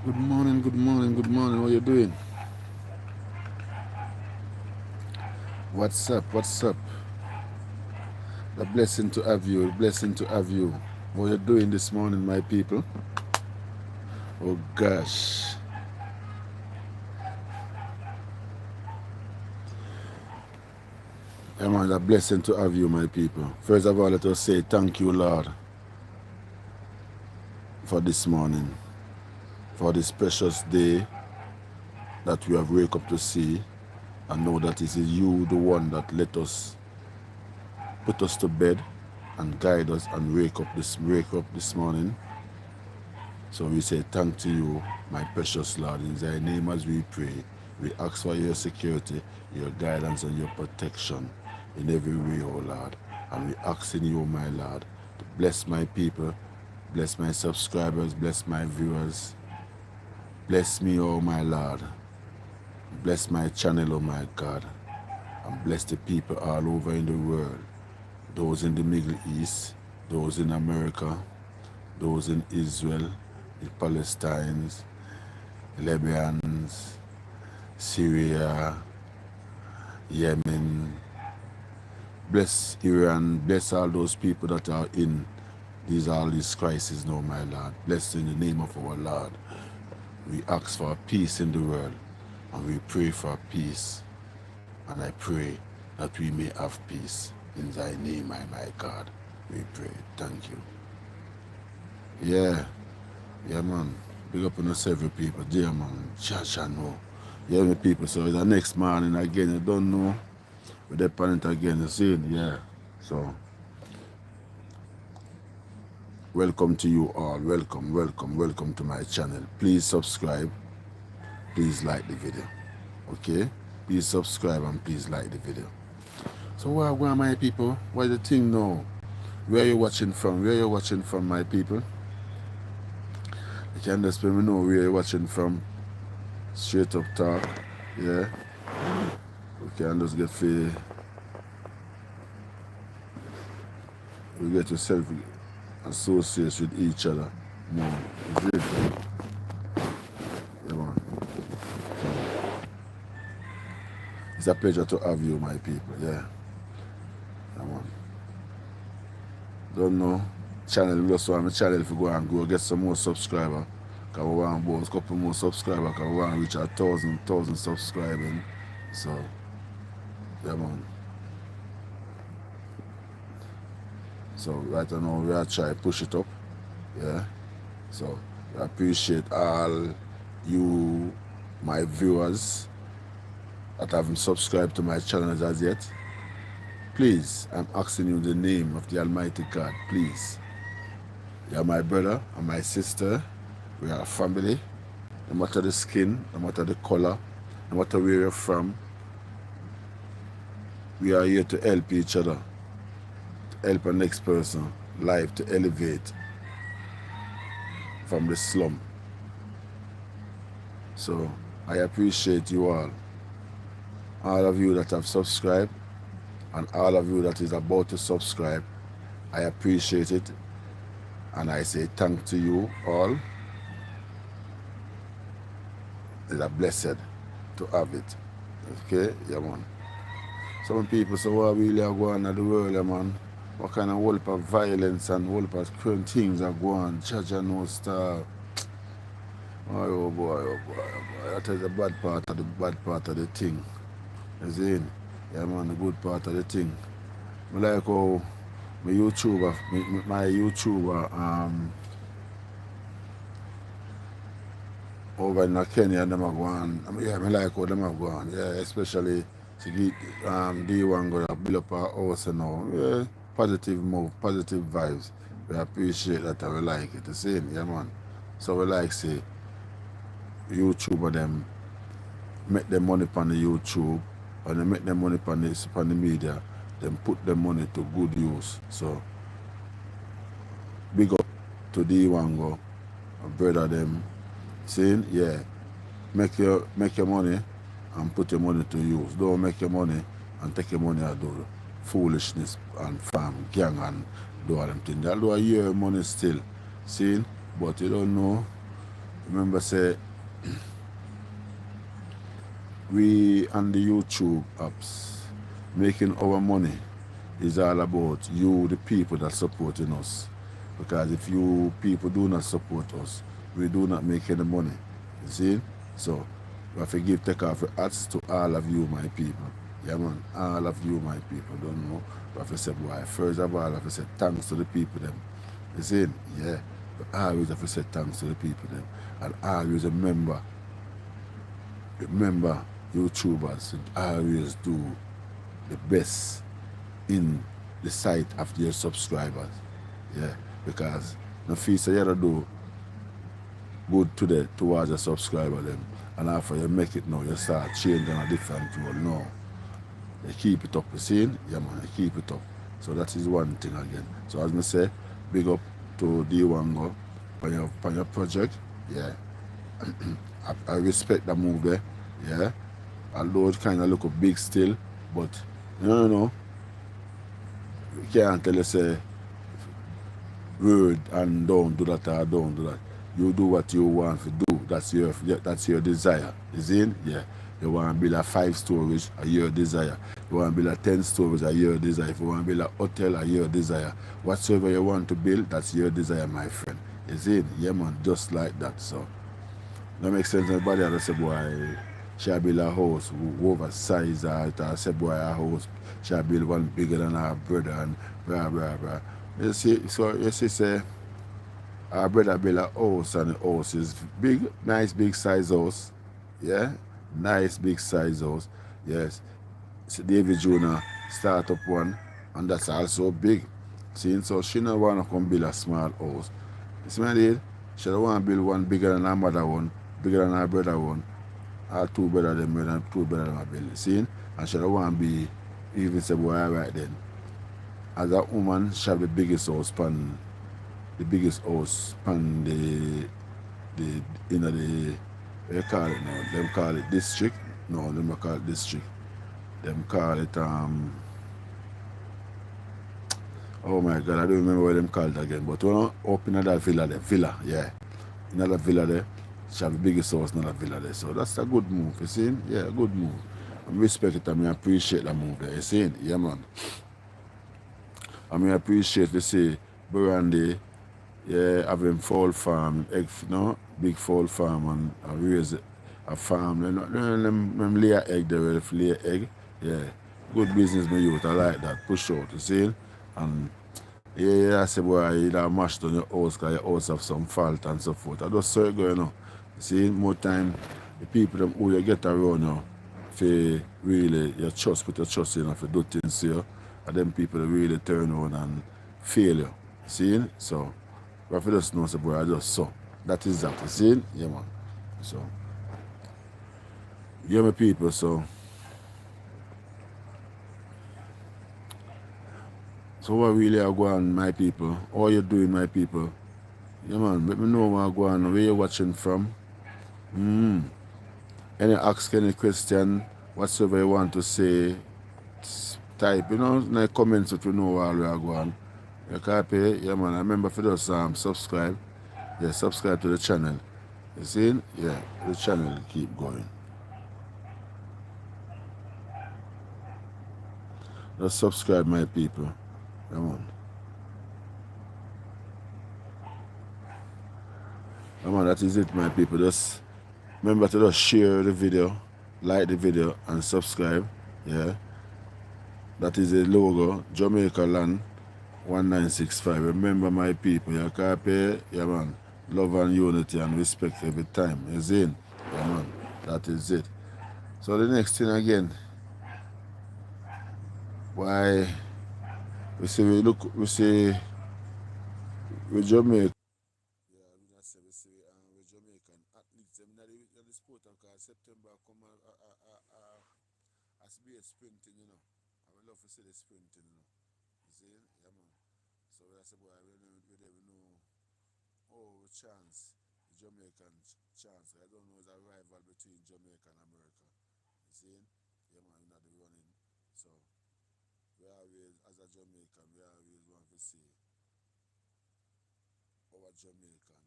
Good morning, good morning, good morning. What you doing? What's up? What's up? A blessing to have you. A blessing to have you. What you doing this morning, my people? Oh gosh. Yeah, man, a blessing to have you, my people. First of all, let us say thank you, Lord, for this morning, for this precious day that we have wake up to see, and know that it is you, the one that let us put us to bed and guide us and wake up this morning. So we say thank to you, my precious Lord. In thy name as we pray, we ask for your security, your guidance and your protection in every way, O Lord. And we ask in you, my Lord, to bless my people, bless my subscribers, bless my viewers. Bless me, O my Lord. Bless my channel, O my God. And bless the people all over in the world. Those in the Middle East, those in America, those in Israel, the Palestinians, Libyans, Syria, Yemen. Bless Iran, bless all those people that are in all these crises now, my Lord. Bless in the name of our Lord. We ask for peace in the world, and we pray for peace. And I pray that we may have peace. In thy name, my God, we pray. Thank you. Yeah, man. Big up on us every people. Dear man, cha no. Yeah, my people. So it's the next morning again. You don't know. We're there on it again. You see it? Yeah. So welcome to you all. Welcome to my channel. Please subscribe. Please like the video. Okay? Please subscribe and please like the video. So where are my people? What the thing now? Where are you watching from? Where are you watching from, my people? You can just let me know where you're watching from. Straight up talk. Yeah. We can just get free. We get yourself associated with each other more. Yeah, man. It's a pleasure to have you, my people. Yeah. Yeah, man. Don't know. Channel, we just want my channel if you go and go get some more subscribers. Because we want a couple more subscribers. Because we want to reach 1,000 subscribing. So, yeah, man. So right now we are trying to push it up. Yeah. So I appreciate all you, my viewers, that haven't subscribed to my channel as yet. Please, I'm asking you the name of the Almighty God, please. You are my brother and my sister. We are a family. No matter the skin, no matter the color, no matter where you're from, we are here to help each other, to help the next person life to elevate from the slum. So I appreciate you all of you that have subscribed, and all of you that is about to subscribe. I appreciate it, and I say thank to you all. It's a blessed to have it. Okay, yeah, man. Some people say, what really are going on in the world, yeah, man? What kind of whole of violence and whole of current things are going on? Judge and no star. Oh boy, oh boy, oh boy. That is the bad part of the thing. You see? Yeah, man, the good part of the thing. I like how my YouTuber, over in Kenya, them are going. Yeah, I like how them are going. Yeah, especially to get D1 go to build up our house and all. Yeah, positive move, positive vibes. We appreciate that and we like it. The same, yeah, man. So we like say YouTuber them make them money on the YouTube, and they make them money on the media. Then put them money to good use. So big up to D1 go, a brother them. Saying, yeah, make your money and put your money to use. Don't make your money and take your money and do foolishness and farm, gang and do all them things. Although I hear money still, see, but you don't know. Remember say we on the YouTube apps, making our money is all about you, the people that supporting us. Because if you people do not support us, we do not make any money. You see? So we have to take off the hats to all of you, my people. Yeah, man, all of you, my people. Don't know. We have to say, boy, first of all, I have to say thanks to the people, them. You see? Yeah. But always have to say thanks to the people, them. And always remember, YouTubers should always do the best in the sight of their subscribers. Yeah, because the fees you gotta do good towards the subscriber them. And after you make it now, you start changing a different role now. You keep it up, you see? Yeah man, you keep it up. So that is one thing again. So as I say, big up to D1 on your project. Yeah. I respect that move there. Yeah. Although it kinda look big still, but you can't tell you say word and don't do that or don't do that. You do what you want to do. That's your desire. Is it? Yeah. You want to build a 5 stories, a your desire. You want to build a 10 stories, a your desire. If you want to build a hotel, a your desire. Whatsoever you want to build, that's your desire, my friend. Is it? Yeah man, just like that. So that makes sense. Everybody else say boy shall build a house oversized or say boy a house shall build one bigger than our brother and blah blah blah. You see, so you see, say our brother build a house and the house is big, nice big size house. Yeah, nice big size house. Yes. So David Jr. start up one and that's also big. See, so she don't wanna come build a small house. You see what I did? She don't wanna build one bigger than her mother one, bigger than her brother one. Our two brother them and two brother them are building. See? And she don't wanna be even say boy alright then. As a woman, she have the biggest house pan the the what you call it now? Them call it district. No, them don't call it district. Them call it oh my god, I don't remember what them call it again. But up in that villa there. Villa, yeah. In that villa there, she have the biggest house in that villa there. So that's a good move, you see? Yeah, a good move. I respect it and I appreciate that move there, you see? Yeah man. I appreciate to see Burundi, yeah, having fowl farm, big fowl farm and I raise a farm. Them lay egg there, if lay egg. Yeah, good business, my youth. I like that. Push out, you see? And yeah, I say, boy, you don't mash down your house because your house have some fault and so forth. I just saw it going on. You see, more time, the people them who you get around you, if really put your trust in, if you do things to you, and them people really turn around and fail you. See? So, but if you just know, say, boy, I just saw. That is that. You see? Yeah, man. So, yeah, my people, so. So what really are going, my people? How you doing, my people? Yeah, man, let me know where I'm going, where you watching from. Any ask, any question, whatsoever you want to say, type, in the comments if you know where we are going. You copy? Yeah, man, I remember for those subscribe. Yeah, subscribe to the channel. You see? Yeah, the channel keep going. Just subscribe, my people. Come on. Come on, that is it, my people. Just remember to just share the video, like the video, and subscribe. Yeah. That is the logo, Jamaica Land 1965. Remember, my people, you copy? Yeah, man. Love and unity and respect every time. You see? Yeah, man. That is it. So the next thing again, why we see we Jamaica. Yeah, we say we Jamaican athletes. Them in the sport because September come as be a sprinting. I would love to see the sprinting. You see? Yeah, man. So I say, boy, we know chance, Jamaican chance. I don't know it's a rival between Jamaica and America. You see? Yeah, man, we're not the running. So we always, as a Jamaican, we always want to see our Jamaican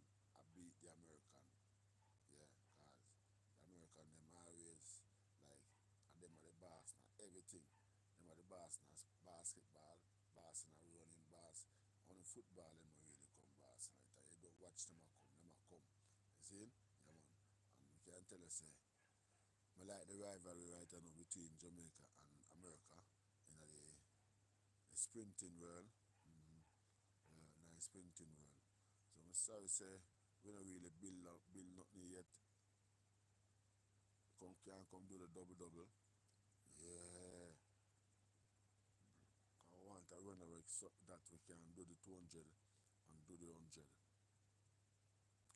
beat the American. Yeah, cause boss in basketball, boss in a running, boss. On football, them not really come boss, right? You don't watch them a come. You see? Yeah, man. And we can tell us, I like the rivalry right now between Jamaica and America in the sprinting world. Nice sprinting world. So I'm sorry say we don't really build nothing yet. Can't come do the double. Yeah. I want a runner so that we can do the 200 and do the 100.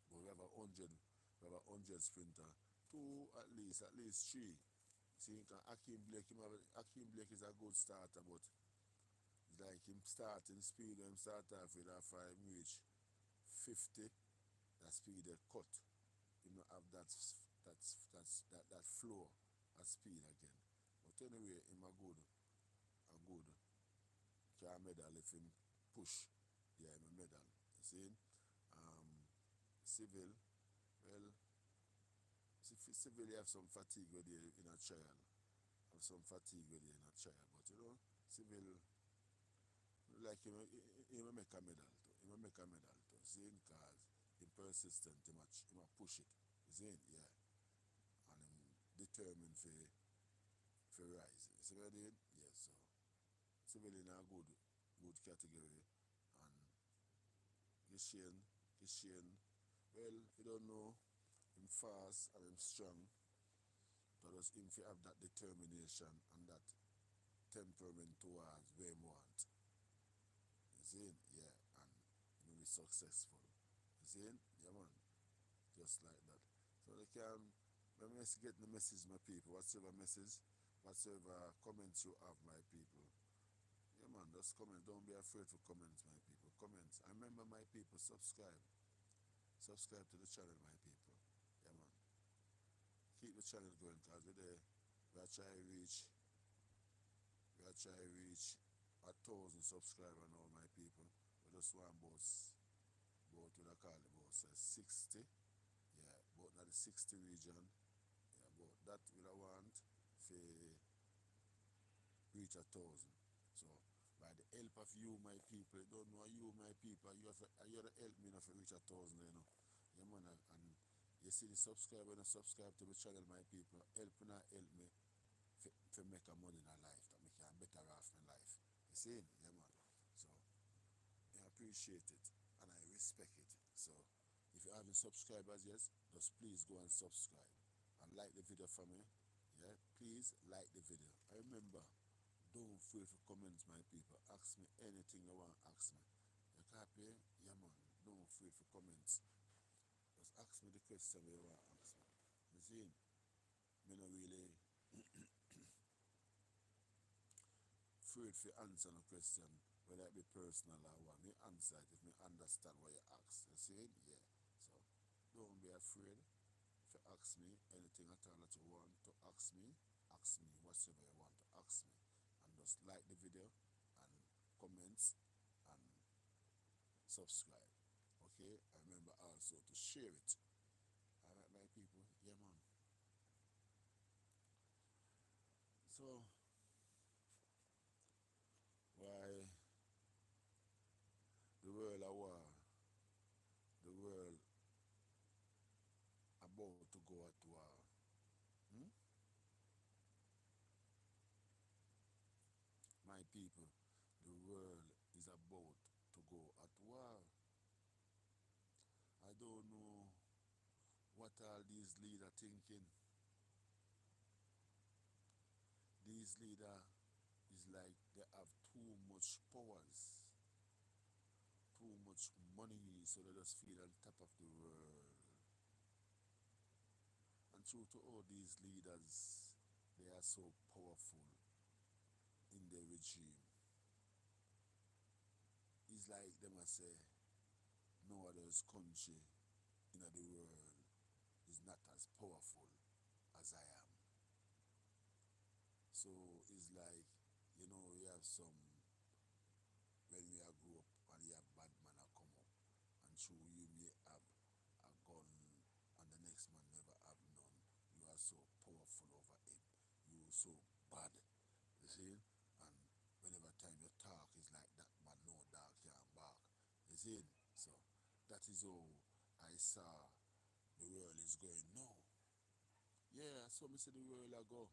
But we have a 100 sprinter. Two at least three. See, Hakeem Blake is a good starter, but it's like him starting speed when him start off with a 5 reach 50, that speed they cut. He don't have that flow of speed again. But anyway, him a good can medal if him push. Yeah, him a medal. You see? Um, Civil, well, Civil you have some fatigue with you in a trial. Have some fatigue with you in a trial. But Civil, like he will make a medal too. He will make a medal too. See, because him persistent, he might push it. You see? Yeah. And him determined for rise. You see what I did? Yes, so Civil in a good category. And Gishan, well, you don't know, him fast and him strong. But just him have that determination and that temperament towards where he want. You see? Yeah, and he will be successful. You see? Yeah, man. Just like that. So they can, let me get the message, my people. Whatsoever comments you have, my people. Yeah, man, just comment. Don't be afraid to comment, my people. Comment. I remember, my people, subscribe. Subscribe to the channel, my people. Yeah, man. Keep the channel going, because we're there. We are trying to reach 1,000 subscribers now, my people. We just want about what I call it, about 60. Yeah, about not the 60 region. Yeah, but that we want to reach 1,000. So by the help of you, my people, you don't know you, my people, you have to help me to reach 1,000, Yeah, man, and you see the subscriber and subscribe to the channel, my people, help me to make a money in a life, to make a better off in life. You see? Yeah, man. So I appreciate it and I respect it. So if you haven't subscribed as yet, just please go and subscribe and like the video for me. Yeah, please like the video. I remember, don't feel to comment, my people. Ask me anything you want to ask me. You copy? Yeah, man. Don't feel for comments. Just ask me the question you want to ask me. You see? Me not really afraid to answer no question, whether it be personal or what. Me answer it if me understand what you ask. You see? Yeah. So don't be afraid to ask me anything at all that you want to ask me. Ask me whatever you want to ask me. And just like the video and comments and subscribe. Okay? And remember also to share it. Alright, my people? Yeah, man. So, why the world at war? The world about to go at war. Hmm? My people, the world is about to go at war. I don't know what all these leaders thinking. These leaders is like they have too much powers, too much money, so they just feel on top of the world. And true to all these leaders, they are so powerful in their regime. It's like they must say, no other country in the world is not as powerful as I am. So it's like, you have some, when we are grow up and you have bad man a come up, and through you may have a gun and the next man never have none. You are so powerful over him. You so bad. You see? And time you talk is like that man no dog can't bark. You see? So that is how I saw the world is going now. Yeah, so me see the world I go.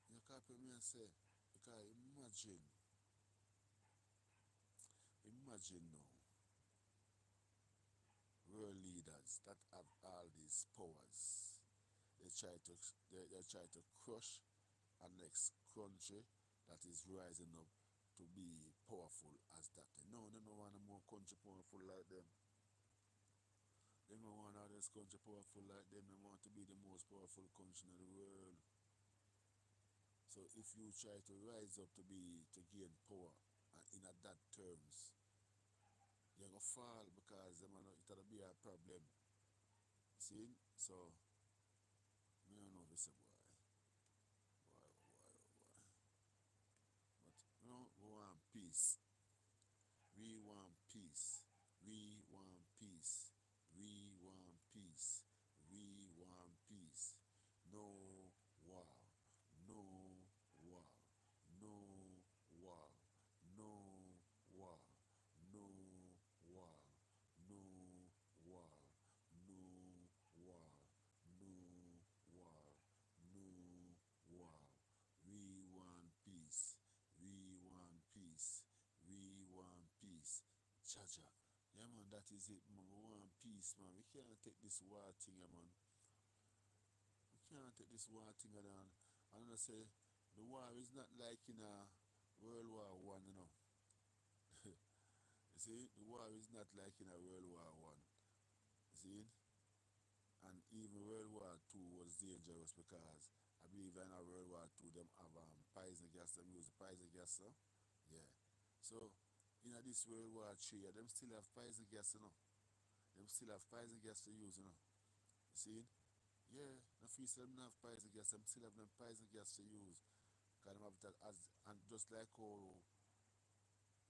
You copy me and say, because imagine now, world leaders that have all these powers. They try to they try to crush a next country that is rising up to be powerful as that. No, they don't want a more country powerful like them. They don't want all this country powerful like them. They want to be the most powerful country in the world. So if you try to rise up to gain power in a that terms, you're gonna fall because it'll be a problem. See? So I don't know if it's a boy. But we want peace. We want peace. We want peace. We want peace. We want peace. No war. No war. No war. No war. No war. No war. No war. No war. No war. We want peace. We want peace. We want peace. Jaja. Yeah, man, that is it, man. We want peace, man. We can't take this war thing, man. We can't take this war thing, man. And I say, the war is not like in a World War One, you know. You see, the war is not like in a World War One. You see? And even World War Two was dangerous because I believe in a World War Two them have poison gas, them use poison gas, huh? Yeah. So in this World War Three, them still have poison gas, you know. Them still have poison gas to use, you know. You see? Yeah, the free them have poison gas, them still have them poison gas to use. Because them have that as and just like how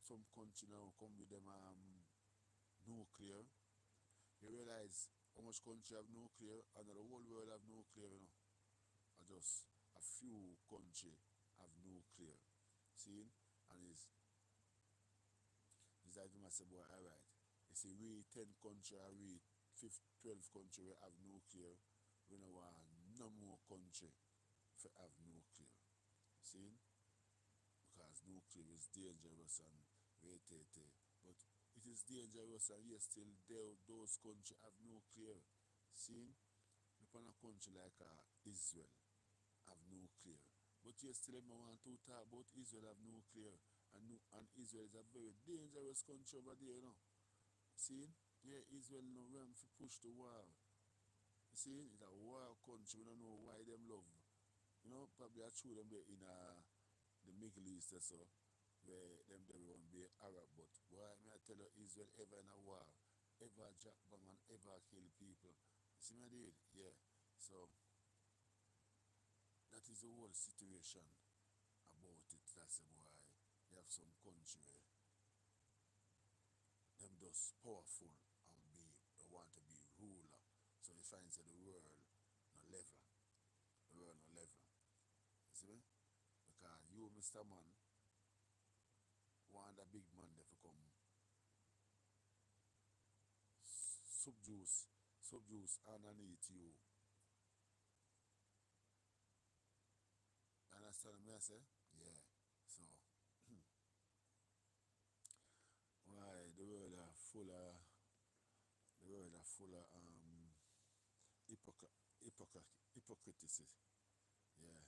some country now come with them nuclear. You realize how much country have nuclear and the whole world have nuclear, you know. Or just a few country have nuclear. See? And it's like them I say, boy, alright. You see, we 10 country or we 12 country we have nuclear. We don't want no more country to have nuclear. See? Because nuclear is dangerous and rated. But it is dangerous and yes, still those countries have nuclear. See? Upon a country like Israel have nuclear. But yes, still I want to talk about Israel have nuclear. And Israel is a very dangerous country over there, you know. See? Yeah, Israel no want to push the war. You see, it's a war country. We don't know why them love. You know, probably I true them there in the Middle East or so, where them they won't be Arab. But why may I tell you, Israel ever in a war, ever jack bomb and ever kill people. You see me I did? Yeah. So that is the whole situation about it. That's why you have some country where them just powerful and they want to be ruler. So you find that the world no level. The world no level. You see me? Because you, Mr. Man, want a big man there to come subjuice underneath you. You understand me I say? Yeah. So why the world are full of hypocrisy. Yeah.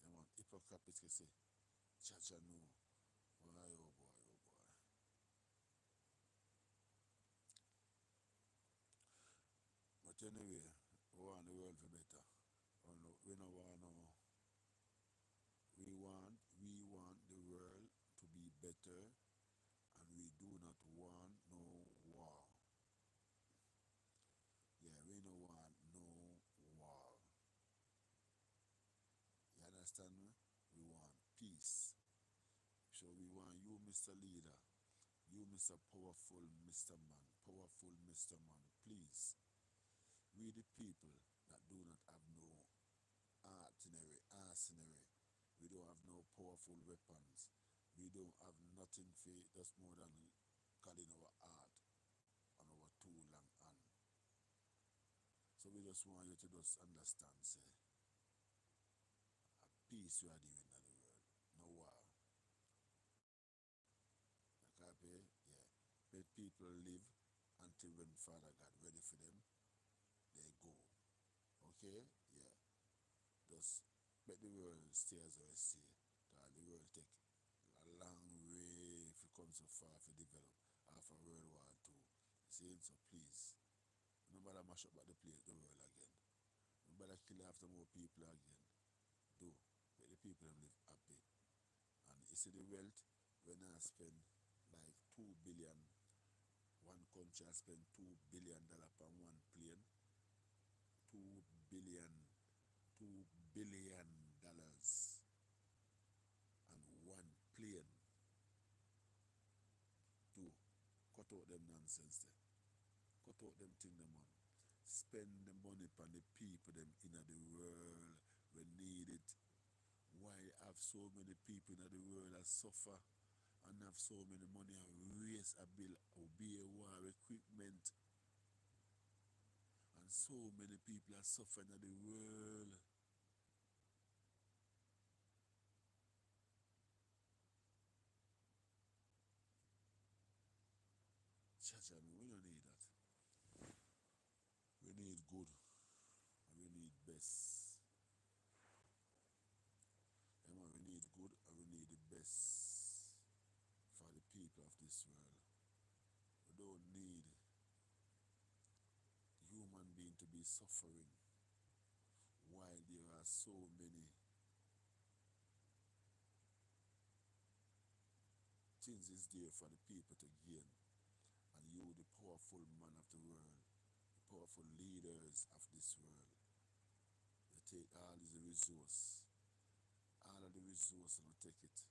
You want hypocrisy. Chacha no. Why oh boy, oh boy. But anyway, we want the world to better. We don't want no we want the world to be better and we do not want no war. Yeah, we don't want no war. You understand me? We want peace. So we want you, Mr. Leader, you, Mr. Powerful Mr. Man, powerful Mr. Man, please. We the people that do not have no artillery. We don't have no powerful weapons. We don't have nothing for just more than God in our heart and our too long hand. So we just want you to just understand, say, a peace you are doing in the world. No war. Okay, yeah. Let people live until when Father God ready for them, they go. Okay? Yeah. Just make the world stay as it stay. That the world take a long way if it comes so far to develop after World War II. See? So please, nobody mash up the place, the world again. Nobody kill after more people again. Do. Make the people live happy. And you see the wealth, when I spend like 2 billion, one country I spend $2 billion on one plane. 2 billion, $2 billion and one plane. To cut out them nonsense there. Cut out them thing them on. Spend the money upon the people them in the world we need it. Why have so many people in the world that suffer and have so many money and raise a bill or be a war equipment, and so many people are suffering in the world. Chacha, we don't need that. We need good and we need best. Yeah, man, we need good and we need the best for the people of this world. We don't need human being to be suffering while there are so many things is there for the people to gain. And you, the powerful man of the world, the powerful leaders of this world, they take all these resources, all of the resources and take it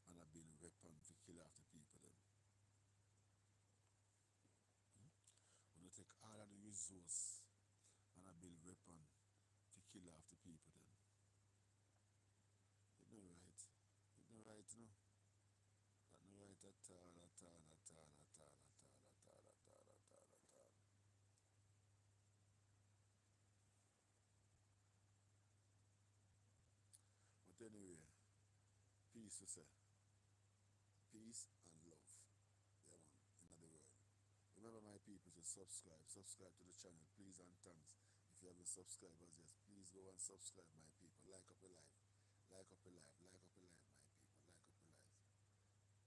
and have been a weapon to kill off the people them. When they take all of the resources and have build weapon to kill off the people then. It's not right. It's not right, no. That's not right at all, at all, at all, at all, at all, at all, at all, at all, at all. But anyway, peace we say. Peace and love. Yeah, man, in the world. Remember, my people, to subscribe. Subscribe to the channel, please and thanks. If you haven't subscribed as yet, please go and subscribe, my people. Like up your life. Like up your life. Like up your life, my people. Like up your life.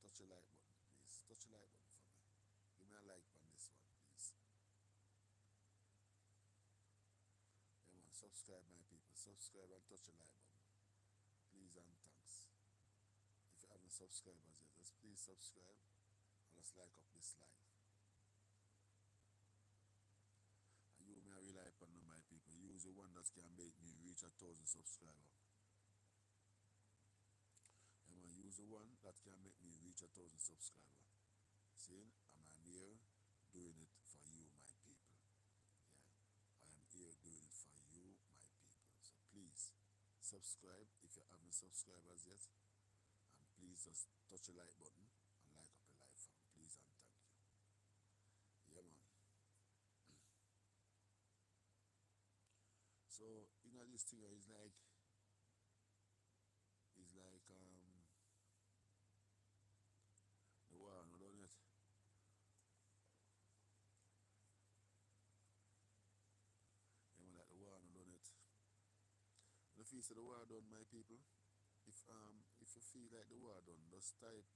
Touch the like button, please. Touch the like button for me. Give me a like on this one, please. Yeah, man, subscribe, my people. Subscribe and touch the like button. Please and thanks. If you haven't subscribed as yet, just please subscribe and let's like up this live. And you may rely upon my people. Use the one that can make me reach 1,000 subscribers. Yeah, man, use the one that can make me reach 1,000 subscribers. See, and I'm here doing it for you, my people. Yeah, I am here doing it for you, my people. So please subscribe if you haven't subscribed as yet, and please just touch the like button and like up the live fam, please and thank you. Yeah, man. So this thing is like the war, no, don't it? Yeah, man, like the war, no, don't it? And if you say the war done, my people, if you feel like the war done, just type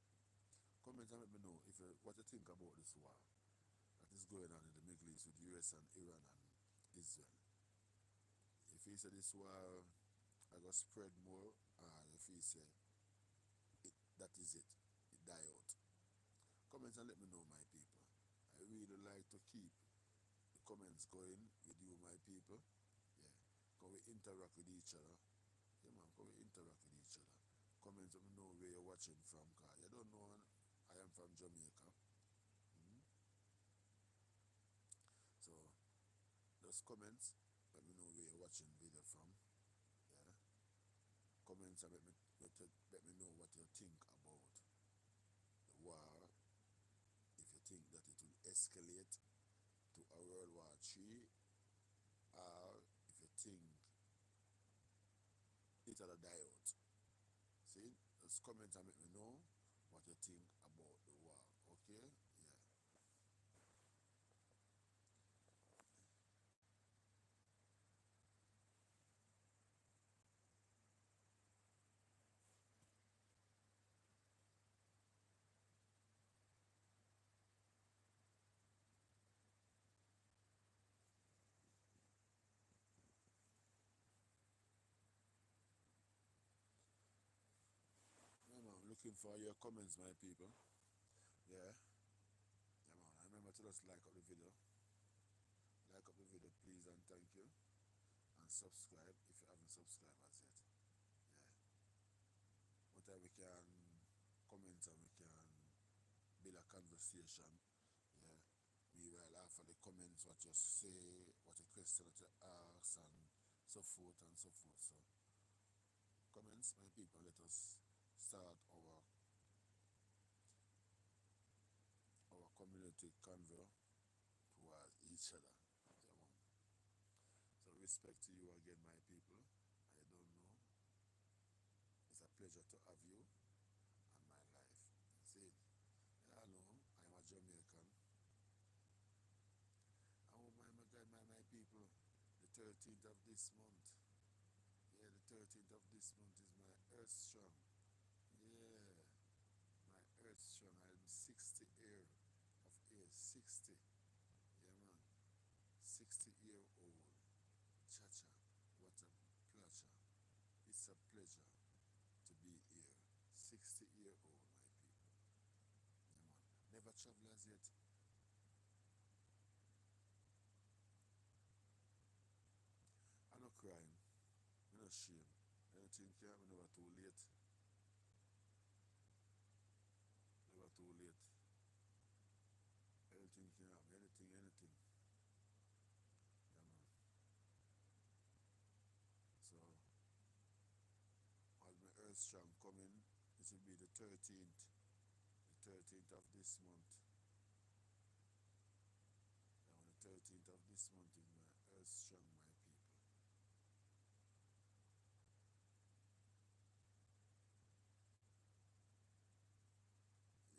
comment and let me know if you, what you think about this war that is going on in the Middle East with US and Iran and Israel. If you say this war I got spread more, or if you say that is it, it die out. Comment and let me know, my people. I really like to keep the comments going with you, my people. Yeah, because we interact with each other. Yeah, man, because we interact with each other. Comment, let me know where you're watching from, because you don't know I am from Jamaica. Mm-hmm. So, those comments, let me know where you're watching video from. Yeah. Comments and let me know what you think about escalate to a World War III, or if you think it'll die out. See, just comment and let me know what you think about the war, okay? Yeah. Yeah, man, looking for your comments, my people. Yeah. Yeah, man, and remember to just like up the video. Like up the video, please, and thank you. And subscribe if you haven't subscribed as yet. Yeah. Whatever we can comment and we can build a conversation. Yeah. We will after the comments what you say, what you question what you ask, and so forth and so forth. So comments, my people, let us start our community convo towards each other. Yeah, man. So respect to you again, my people. I don't know. It's a pleasure to have you on my life. See, hello, I'm a Jamaican. Oh my people, the 13th of this month. Yeah, the 13th of this month is my Earth Strong. Yeah, my Earth Strong. I'm 60 year of age. 60. Yeah, man. 60-year old. Cha-cha. What a pleasure. It's a pleasure to be here. 60-year old, my people. Yeah, man. Never traveled as yet. I'm not crying. I'm not ashamed. I don't think I'm never too late. Never too late. Anything can happen. Anything. Yeah, man. So, as my Earth Strong coming, it will be the 13th. The 13th of this month. Now, the 13th of this month is my Earth Strong, my people.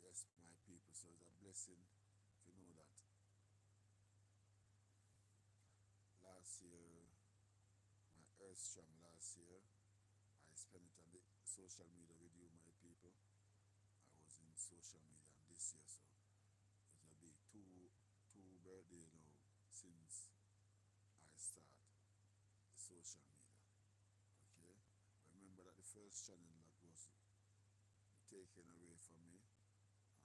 Yes, my people. So it's a blessing if you know that. Last year, my Earth Strong last year, I spent it on the social media with you, my people. I was in social media, and this year, so it will be two birthday now since I start the social media. Okay? Remember that the first channel that was taken away from me,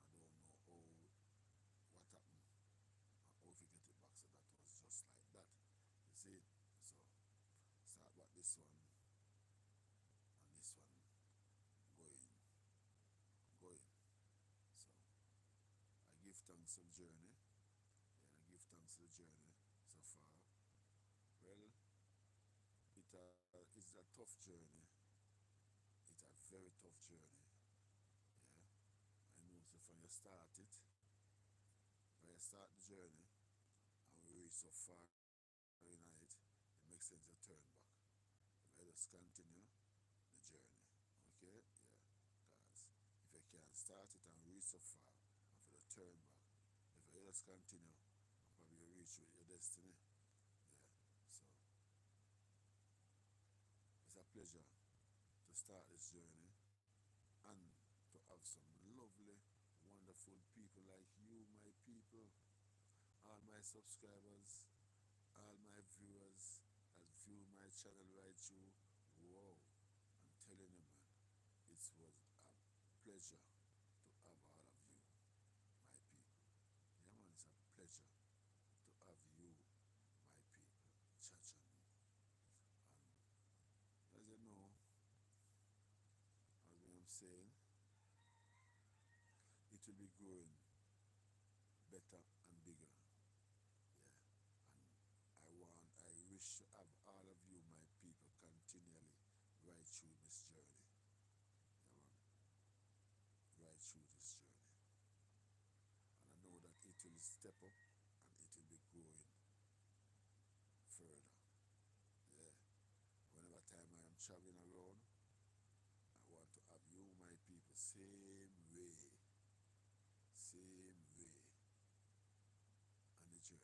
I don't know what happened, how we get it back, so that was just like that. You see? So start back this one and this one going. So I give thanks to the journey. Yeah, I give thanks to the journey so far. Well, it's a tough journey. It's a very tough journey. Yeah. I know so when you start it, when you start the journey and we reach so far in it, it makes sense to turn back. Let us continue the journey. Okay? Yeah. Because if you can start it and reach so far and for the turn back, if you just continue, probably you reach with your destiny. Yeah. So it's a pleasure to start this journey and to have some lovely, wonderful people like you, my people, all my subscribers, all my viewers that view my channel right through. Wow, I'm telling you, man, it was a pleasure to have all of you, my people. Yeah, man, it's a pleasure to have you, my people, church on me. And as you know, as I'm saying, it will be growing better and bigger. Yeah. And I wish to have all of you, my people, continually right through this journey. Yeah, man, right through this journey. And I know that it will step up and it will be growing further. Yeah. Whenever time I am traveling around, I want to have you, my people, same way on the journey. Cha-cha.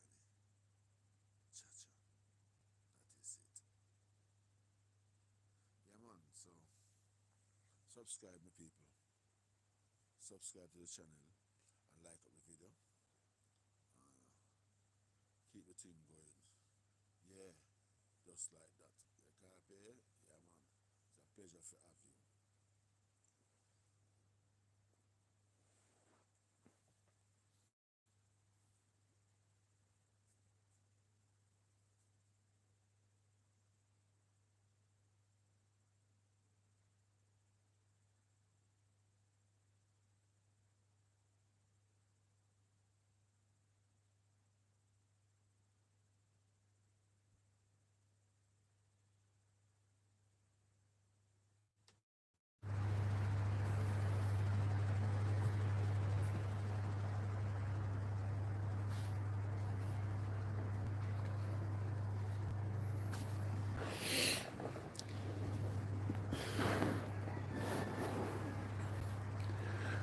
That is it. Yeah, man. So, subscribe, my people. Subscribe to the channel and like up the video. Keep the thing going. Yeah, just like that. You can't pay? Yeah, man. It's a pleasure to have you.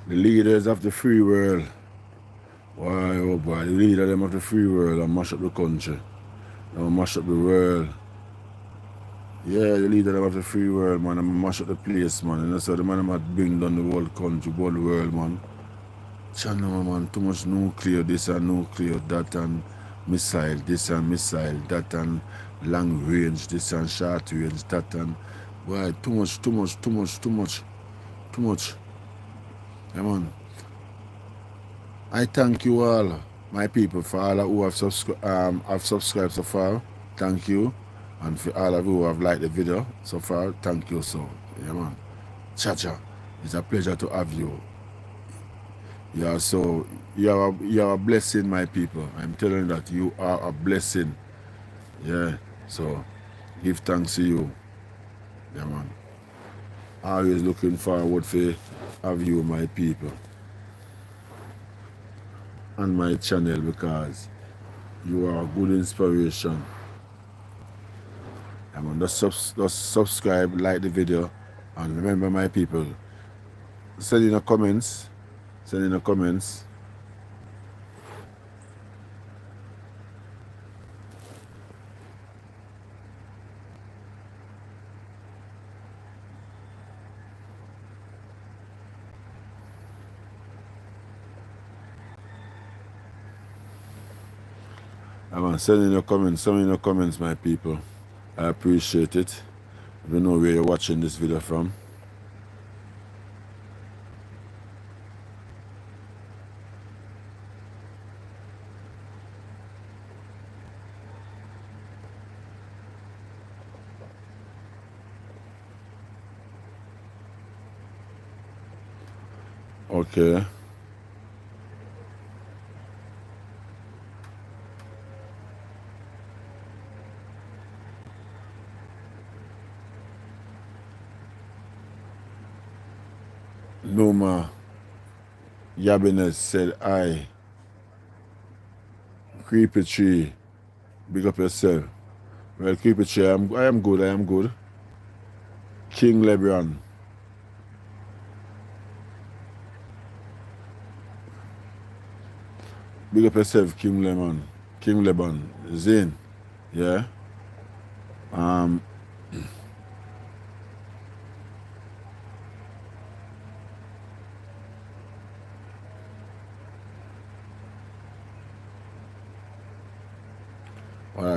The leaders of the free world. Why, oh boy, the leader them of the free world and mash up the country. They mash up the world. Yeah, the leader them of the free world, man, and mash up the place, man. And that's how the man might bring down the whole country, whole world, man. Channel, man, too much nuclear, this and nuclear, that and missile, this and missile, that and long range, this and short range, that and why, too much. Yeah, man. I thank you all, my people, for all who have subscribed so far. Thank you. And for all of you who have liked the video so far, thank you so. Yeah, man. Cha-cha. It's a pleasure to have you. Yeah, so you are a blessing, my people. I'm telling you that you are a blessing. Yeah. So give thanks to you. Yeah, man. Always looking forward to have you, my people, on my channel because you are a good inspiration. Yeah, man. Just subscribe, like the video, and remember, my people, send in the comments. Send in your comments, my people. I appreciate it. I don't know where you're watching this video from. Okay. Noma Yabinez said, I, Creepy Tree, big up yourself. Well, Creepy Tree, I am good. King Lebron, big up yourself, King Lebron, Zane, yeah.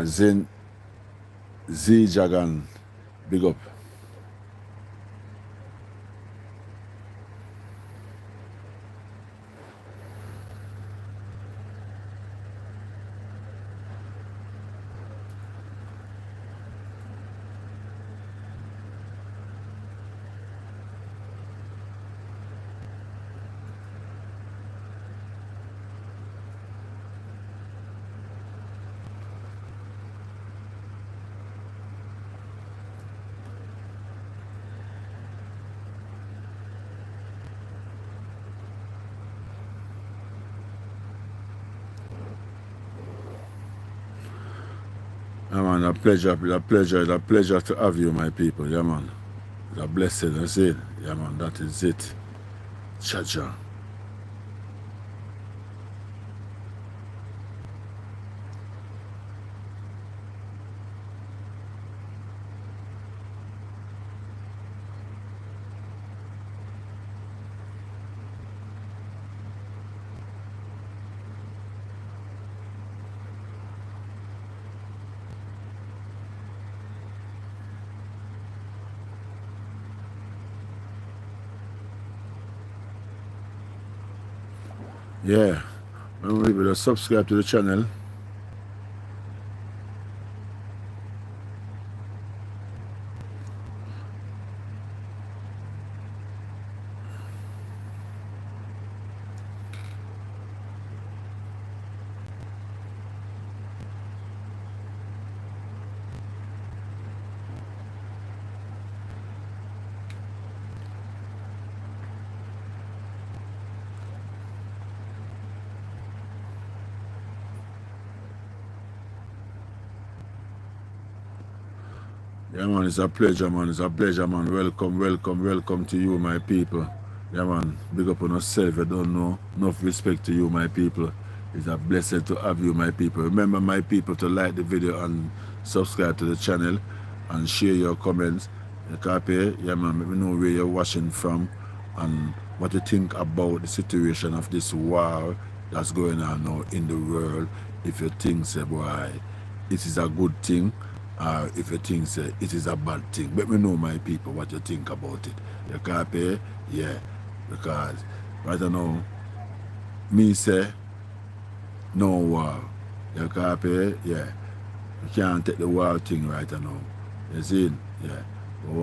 Zane, Z Jagan, big up. Yeah, man, a pleasure to have you, my people. Yeah, man. It's a blessing, that's it. Yeah, man, that is it. Cha-cha. Yeah. Remember to subscribe to the channel. Yeah, man, it's a pleasure, man. It's a pleasure, man. Welcome to you, my people. Yeah, man, big up on yourself. You don't know. Enough respect to you, my people. It's a blessing to have you, my people. Remember, my people, to like the video and subscribe to the channel and share your comments. You copy? Yeah, man, let me know where you're watching from and what you think about the situation of this war that's going on now in the world. If you think, say, boy, it is a good thing, or if you think it is a bad thing. Let me know, my people, what you think about it. You copy? Yeah. Because right now, me say, no war. You copy? Yeah. You can't take the war thing right now. You see? Yeah. We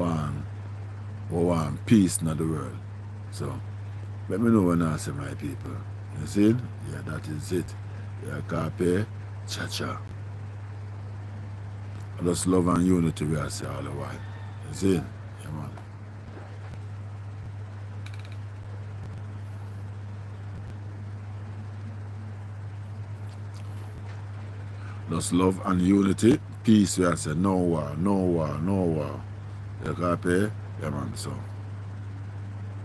want peace in the world. So, let me know when I say, my people. You see? Yeah, that is it. You copy? Cha-cha. Just love and unity we are say all the while. You see? Yeah, man. Just love and unity. Peace we are say. No war. You copy? Yeah, man. So,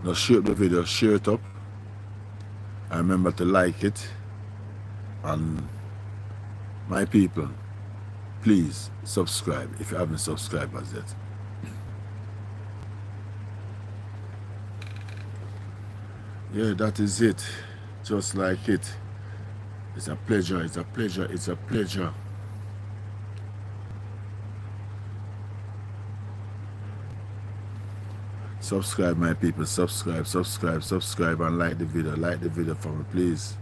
just share the video. Share it up. And remember to like it. And my people, please subscribe if you haven't subscribed as yet. Yeah, that is it. Just like it. It's a pleasure. Subscribe, my people. Subscribe and like the video. Like the video for me, please.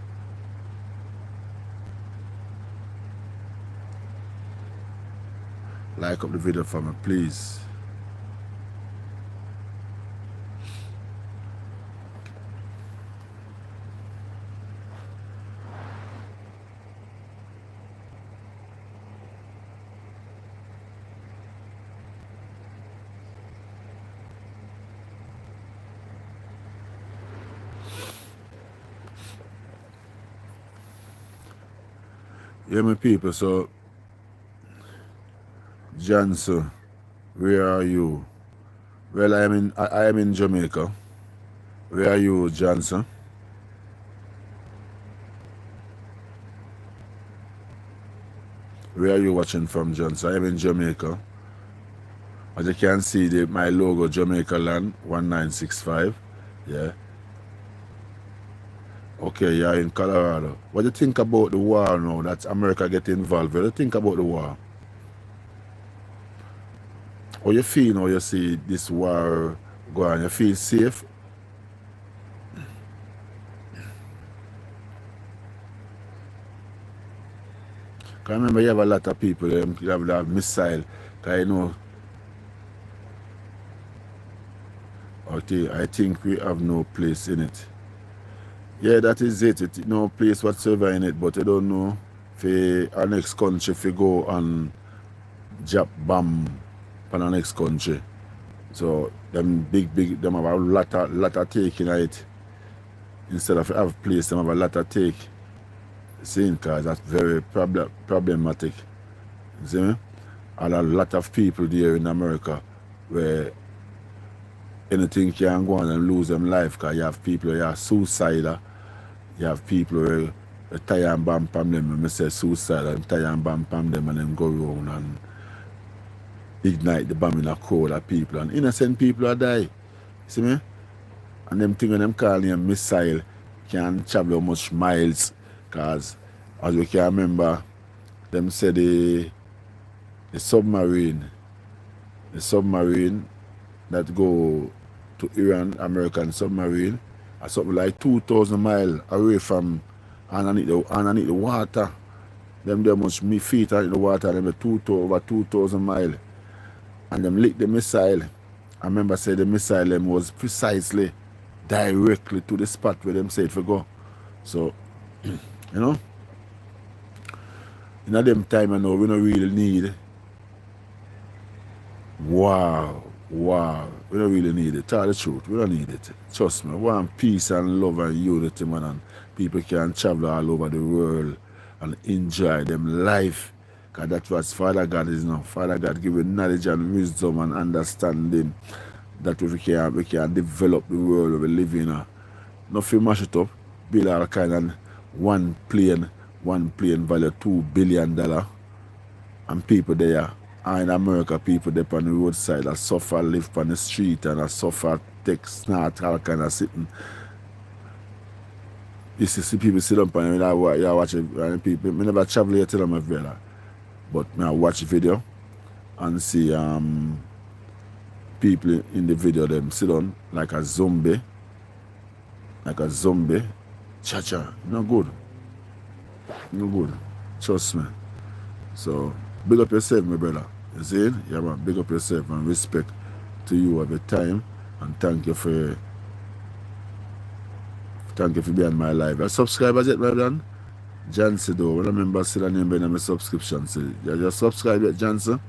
Like up the video for me, please. Yeah, my people, so Johnson, where are you? Well, I am in Jamaica. Where are you, Johnson? Where are you watching from, Johnson? I am in Jamaica. As you can see, my logo, Jamaica Land 1965. Yeah. Okay, you're in Colorado. What do you think about the war now that America get involved? What do you think about the war? How you feel now you see this war go on? You feel safe? Because I remember you have a lot of people, you have missile. Because you know, okay, I think we have no place in it. Yeah, that is it. It no place whatsoever in it, but I don't know if our next country if we go and drop bomb on our next country. So them them have a lot of take in it. Instead of have place, them have a lot of take. See, because that's very problematic. You see me? And a lot of people there in America where anything can go on and lose them life, because you have people who are suicidal, you have people who tie and bam pam them, and I say suicidal, and tie and bam pam them and then go around and ignite the bomb in a crowd of people, and innocent people are die. See me? And them thing when them calling a missile can travel how much miles, because as we can remember, them say the submarine that go to Iran, American submarine, are something like 2,000 miles away from underneath the water. Them much me feet underneath the water, them over 2,000 miles. And them lick the missile. I remember say the missile them was precisely directly to the spot where them said for go. So, you know, in them time I know we don't really need wow. We don't really need it. Tell the truth, we don't need it. Trust me. We want peace and love and unity, man, and people can travel all over the world and enjoy them life. Because that's what Father God is now. Father God give you knowledge and wisdom and understanding that we can develop the world we live in. Nothing mash it up, build all kind of one plane value $2 billion, and people there. In America, people there on the roadside that suffer, live on the street, and suffer, take snort, all kind of sitting. You see people sit up and you watch it, and people, I never travel here till my brother, but I watch the video and see people in the video, them sit on like a zombie, cha-cha, no good, trust me. So, big up yourself, my brother. You see it? Yeah, man, big up yourself and respect to you at the time, and thank you for being in my life. Are subscribers yet, my brother? Jancy though, remember see the name in my subscription. So, you just subscribe yet, Jancy?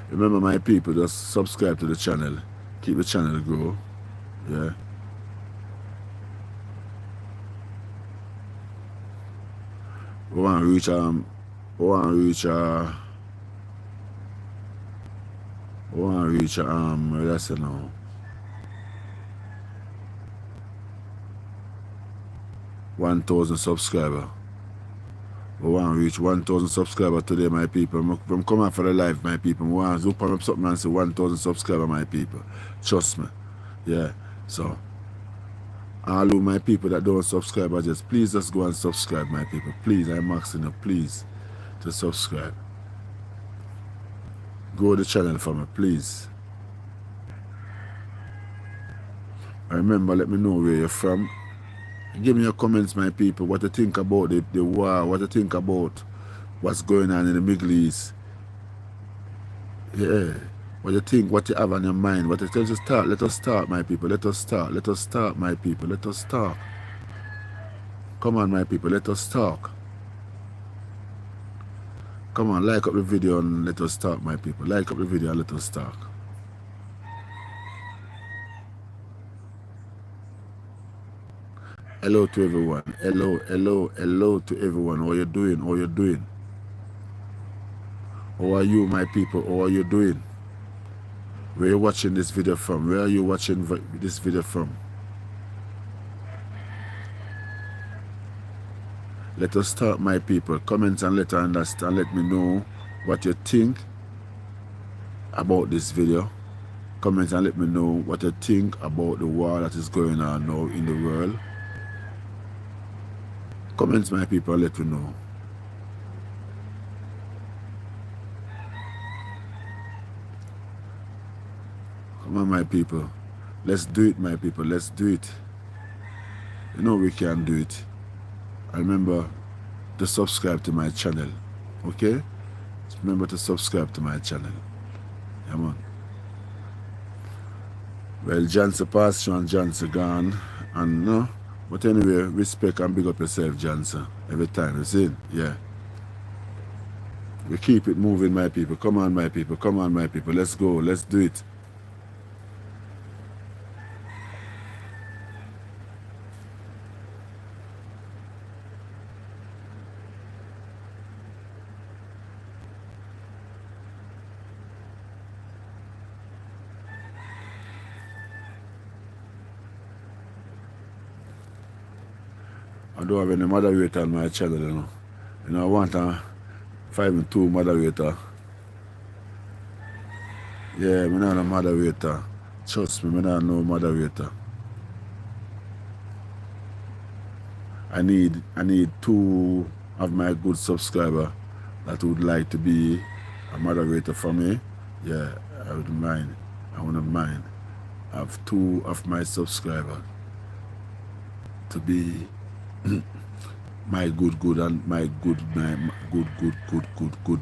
Remember, my people, just subscribe to the channel. Keep the channel grow. Yeah. We want to reach what I say now? 1,000 subscribers. We want to reach 1,000 subscribers today, my people. From coming for the life, my people. We want to open up something and say 1,000 subscribers, my people. Trust me. Yeah. So, all of my people that don't subscribe, please just go and subscribe, my people. Please, I'm asking you, please, to subscribe. Grow the channel for me, please. And remember, let me know where you're from. Give me your comments, my people, what you think about the war, what you think about what's going on in the Middle East. Yeah. What you think, what you have on your mind, what you tell us start. Let us start, my people. Let us start, my people. Let us talk. Come on, my people, let us talk. Come on, like up the video and let us talk, my people. Like up the video and let us talk. Hello to everyone. Hello to everyone. How you doing? How are you, my people? How are you doing? Where are you watching this video from? Where are you watching this video from? Let us start, my people. Comment and let me know what you think about this video. Comment and let me know what you think about the war that is going on now in the world. Comment, my people, and let me know. Come on, my people. Let's do it, my people. Let's do it. You know we can do it. And remember to subscribe to my channel. Okay? Remember to subscribe to my channel. Come on. Well, Jancy passed you and Jancy gone. And no. But anyway, respect and big up yourself, Jancy. Every time, you see? Yeah. We keep it moving, my people. Come on, my people. Come on, my people. Let's go. Let's do it. I don't have any moderator on my channel, you know. You know, I want to find 2 moderator. Yeah, I'm not a moderator. Trust me, I'm not no moderator. I need 2 of my good subscribers that would like to be a moderator for me. Yeah, I wouldn't mind. I wouldn't mind. I have 2 of my subscribers to be my good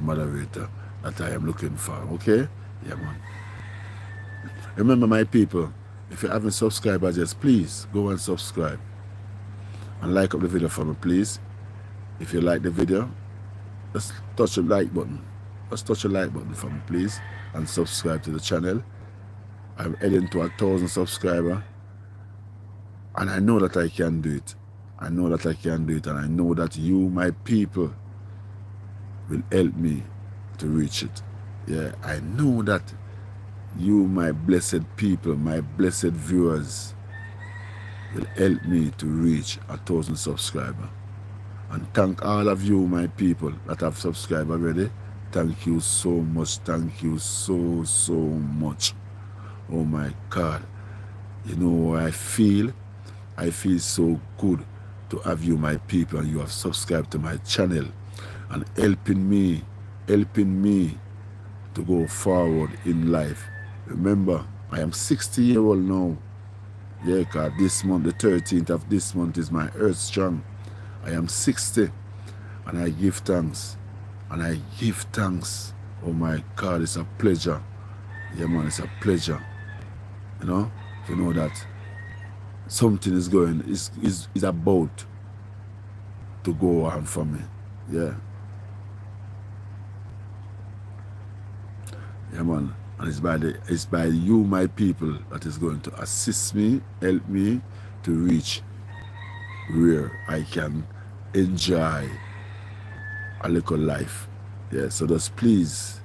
moderator that I am looking for. Okay? Yeah, man. Remember, my people, if you haven't subscribed yet, please go and subscribe and like up the video for me, please. If you like the video, just touch the like button. Just touch the like button for me, please, and subscribe to the channel. I'm heading to 1,000 subscribers, and I know that I can do it. I know that I can do it, and I know that you, my people, will help me to reach it. Yeah, I know that you, my blessed people, my blessed viewers, will help me to reach 1,000 subscribers. And thank all of you, my people, that have subscribed already. Thank you so much. Thank you so much. Oh my God. You know how I feel? I feel so good to have you, my people, and you have subscribed to my channel and helping me to go forward in life. Remember, I am 60-year-old now. Yeah, because this month, the 13th of this month, is my earth strong. I am 60, and I give thanks. And I give thanks. Oh my God, it's a pleasure. Yeah, man, it's a pleasure. You know, to know that something is going, is about to go on for me. Yeah. Yeah, man. And it's by you, my people, that is going to assist me, help me to reach where I can enjoy a little life. Yeah, so just please,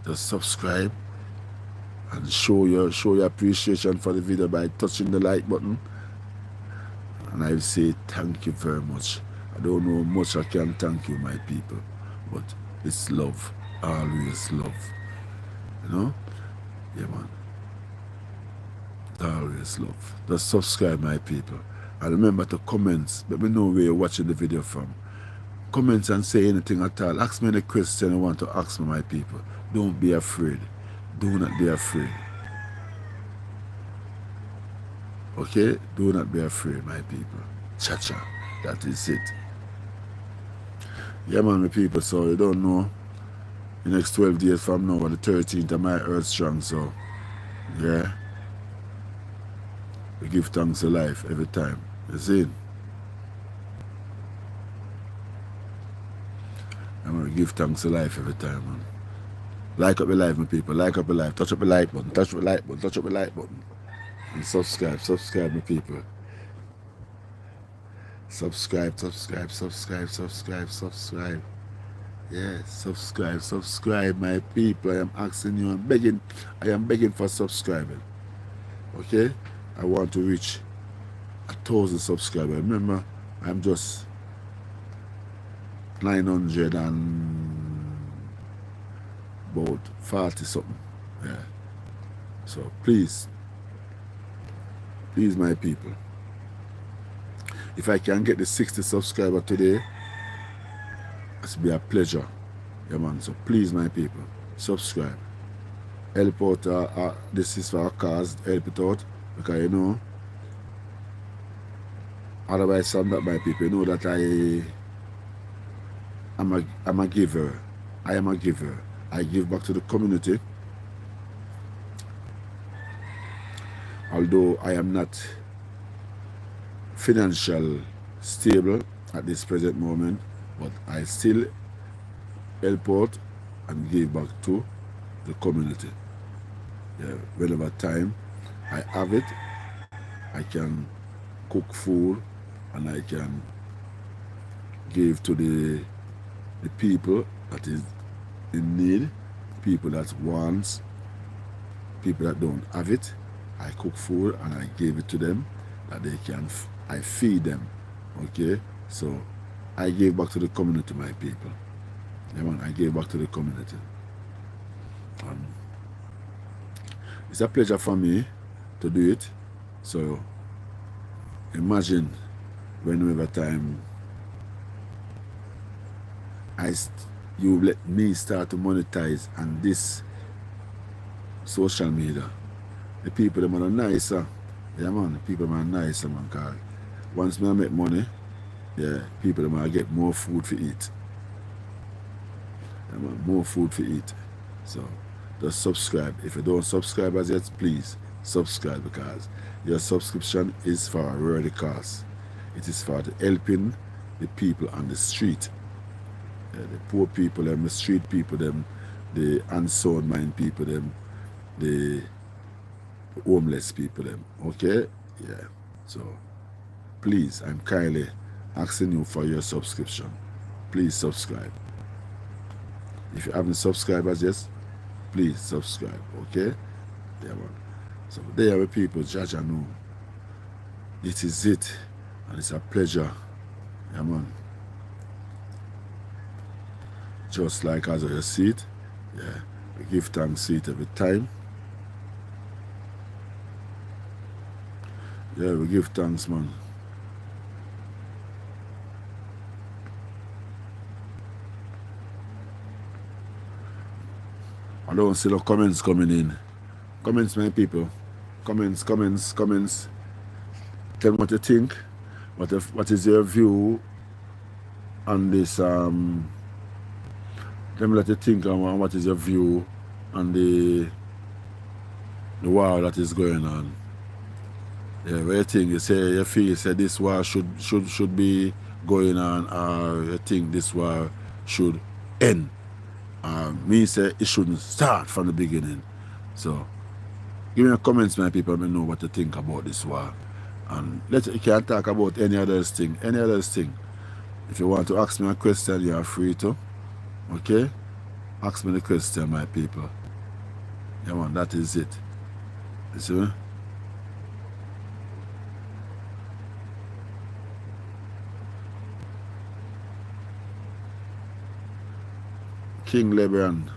just subscribe and show your appreciation for the video by touching the like button. And I say thank you very much. I don't know how much I can thank you, my people, but it's love, always love. You know? Yeah, man. Always love. Just subscribe, my people. And remember to comment. Let me know where you're watching the video from. Comment and say anything at all. Ask me any question you want to ask me, my people. Don't be afraid. Do not be afraid. Okay? Do not be afraid, my people. Cha-cha. That is it. Yeah, man, my people. So you don't know. The next 12 days from now, on the 13th of my earth strong. So, yeah. We give thanks to life every time. You see? I'm going to give thanks to life every time, man. Like up the life, my people. Like up the life. Touch up the like button. Touch up the like button. Touch up the like button. And subscribe. Subscribe, my people. Subscribe, subscribe, subscribe, subscribe, subscribe. Yeah, subscribe, my people. I am asking you, I am begging for subscribing. Okay? I want to reach 1,000 subscribers. Remember, I'm just 900 and about 40 something. Yeah. So please, my people, if I can get the 60 subscribers today, it'll be a pleasure. Yeah, man. So please, my people, subscribe. Help out. This is for our cause. Help it out. Because you know, otherwise, some that my people, you know that I'm a giver. I am a giver. I give back to the community. Although I am not financially stable at this present moment, but I still help out and give back to the community. Yeah, whenever time I have it, I can cook food and I can give to the people that is in need, people that wants, people that don't have it. I cook food and I give it to them that they can, I feed them, okay? So I gave back to the community, my people. Yeah, man, I gave back to the community. It's a pleasure for me to do it. So imagine whenever time you let me start to monetize on this social media. The people them are nicer. Yeah, man, the people are nicer, man. Cause once I make money, yeah, people them are get more food to eat. Yeah, man, more food to eat. So just subscribe. If you don't subscribe as yet, please subscribe, because your subscription is for a worthy cause. It is for helping the people on the street. Yeah, the poor people, them, the street people, them, the unsound mind people, them, the homeless people, them. Okay? Yeah. So please, I'm kindly asking you for your subscription. Please subscribe. If you haven't subscribed as yet, please subscribe. Okay? Yeah, man. So there are people, judge and know. It is it. And it's a pleasure. Yeah, man. Just like as you see it, yeah, we give thanks to it every time. Yeah, we give thanks, man. I don't see the comments coming in. Comments, my people. Comments. Tell me what you think. What is your view on this? Tell me what you think and what is your view on the war that is going on. Yeah, what you think? You feel this war should be going on, or you think this war should end? Me say it shouldn't start from the beginning. So give me your comments, my people. Let me know what you think about this war. And you can talk about any other thing. If you want to ask me a question, you are free to. Okay? Ask me the question, my people. Yeah, man, that is it. You see me? King Lebron.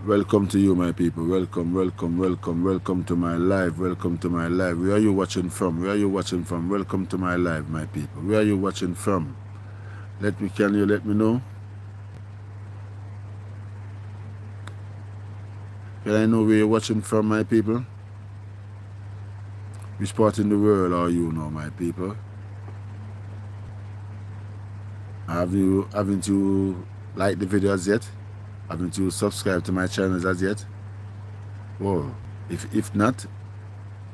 Welcome to you, my people. Welcome to my live. Where are you watching from? Welcome to my live, my people. Where are you watching from? Can you let me know? Can I know where you're watching from, my people? Which part in the world are you now, my people? Haven't you liked the videos yet? Haven't you subscribed to my channels as yet? Well, if not,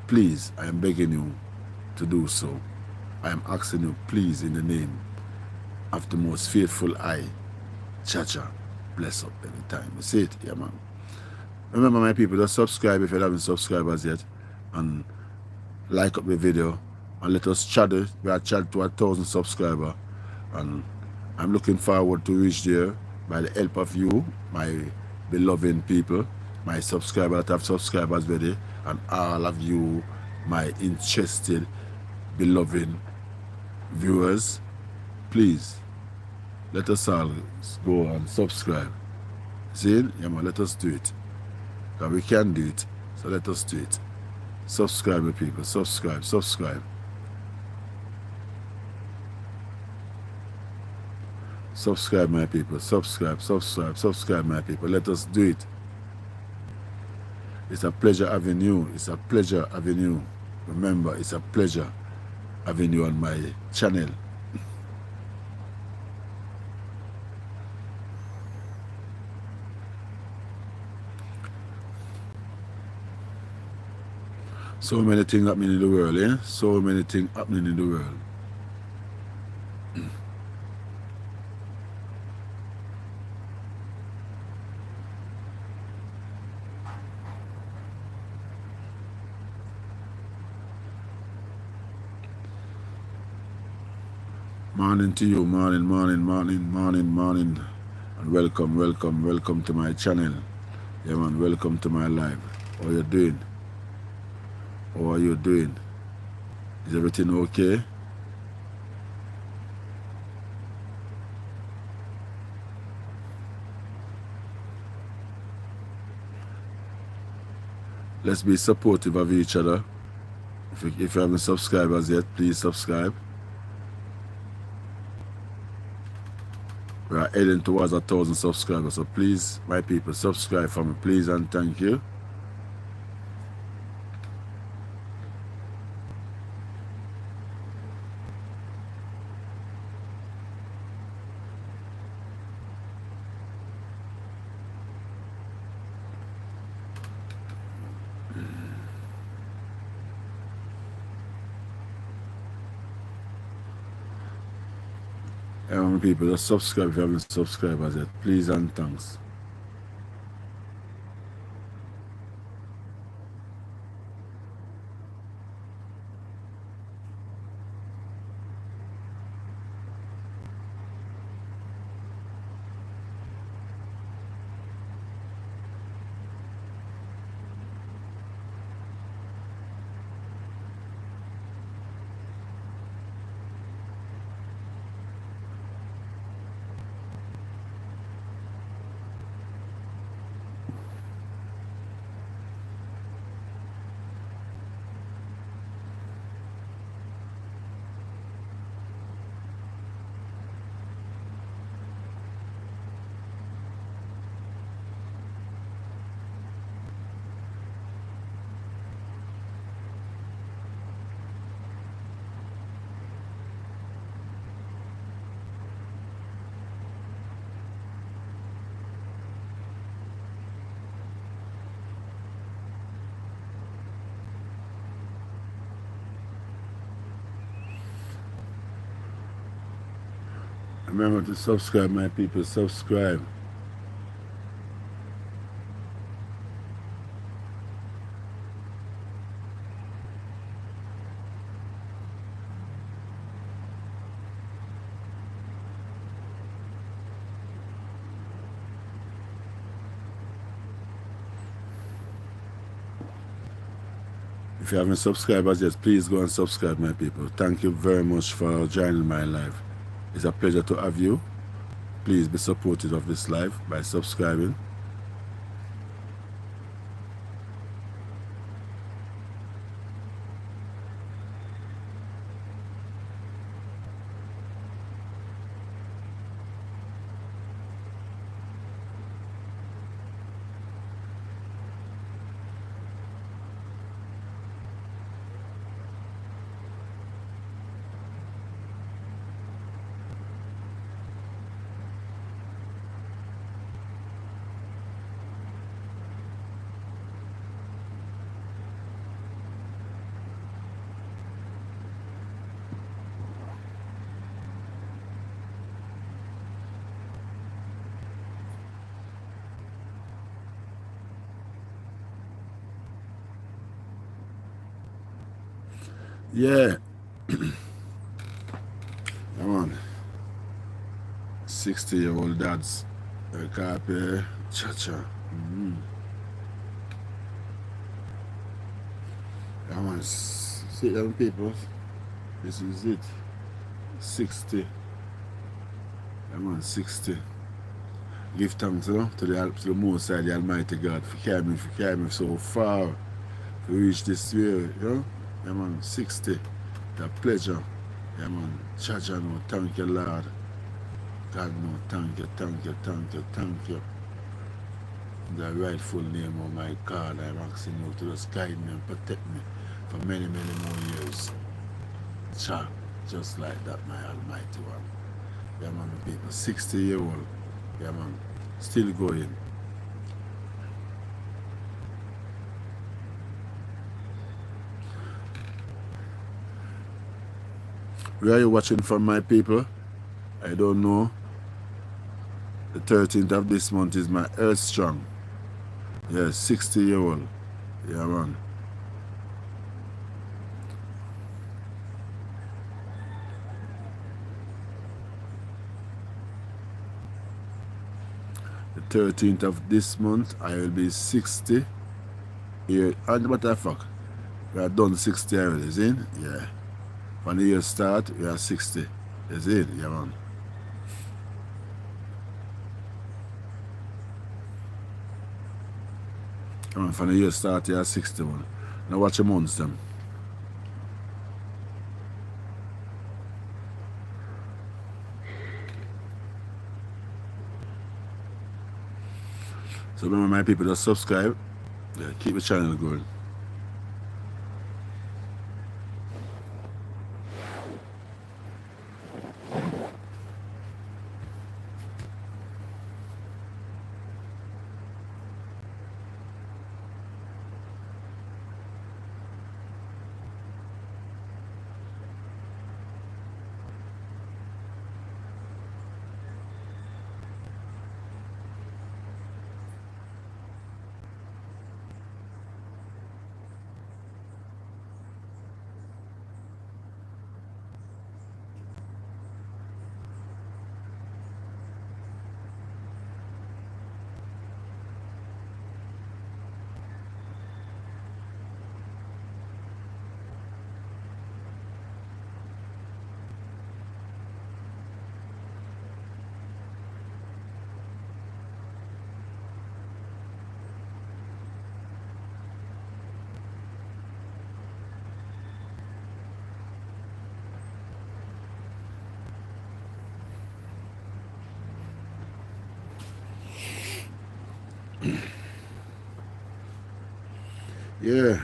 please, I am begging you to do so. I am asking you, please, in the name of the most faithful I, Chacha, bless up anytime. You see it? Yeah, man. Remember, my people, just subscribe if you haven't subscribed as yet, and like up the video, and let us chat it. We are chat to 1,000 subscribers, and I'm looking forward to reach there by the help of you, my beloved people, my subscribers that have subscribers already, and all of you, my interested, beloved viewers. Please, let us all go and subscribe. See? Yeah, man, let us do it. Because we can do it, so let us do it. Subscribe, people. Subscribe. Subscribe, my people. Subscribe, my people. Let us do it. It's a pleasure having you. Remember, it's a pleasure having you on my channel. So many things happening in the world, eh? So many things happening in the world. Morning to you, morning. And welcome to my channel. Yeah, man, welcome to my live. How you doing? How are you doing? Is everything okay? Let's be supportive of each other. If you haven't subscribed as yet, please subscribe. We are heading towards 1,000 subscribers, so please, my people, subscribe for me, please, and thank you. People, just subscribe if you haven't subscribed as yet, please and thanks. Remember to subscribe, my people, subscribe. If you haven't subscribed as yet, please go and subscribe, my people. Thank you very much for joining my live. It's a pleasure to have you. Please be supportive of this live by subscribing. Yeah. Come on. 60-year-old dads. Copy. Cha-cha. Come on. See, young people. This is it. 60. Come on, 60. Give thanks to the Most High, the Almighty God, for carrying me so far to reach this year, you know? Yeah, man, 60. The pleasure. Yeah, man. Cha-cha, no, thank you, Lord. God, no, thank you, thank you, thank you, thank you. In the rightful name of my God, I'm asking you to just guide me and protect me for many, many more years. Cha, just like that, my Almighty One. Yeah, man, people, 60-year-old. Yeah, man, still going. Where are you watching from, my people? I don't know. The 13th of this month is my Earth Strong. Yeah, 60-year-old. Yeah, man. The 13th of this month, I will be 60 years. And what the fuck? We are done 60 already, is it? Yeah. When the year start, we are 60. Is it? Yeah, man. Come on, from the year start, you are 60, man. Now watch your months, them. So remember, my people, just subscribe. Yeah, keep the channel going. Yeah.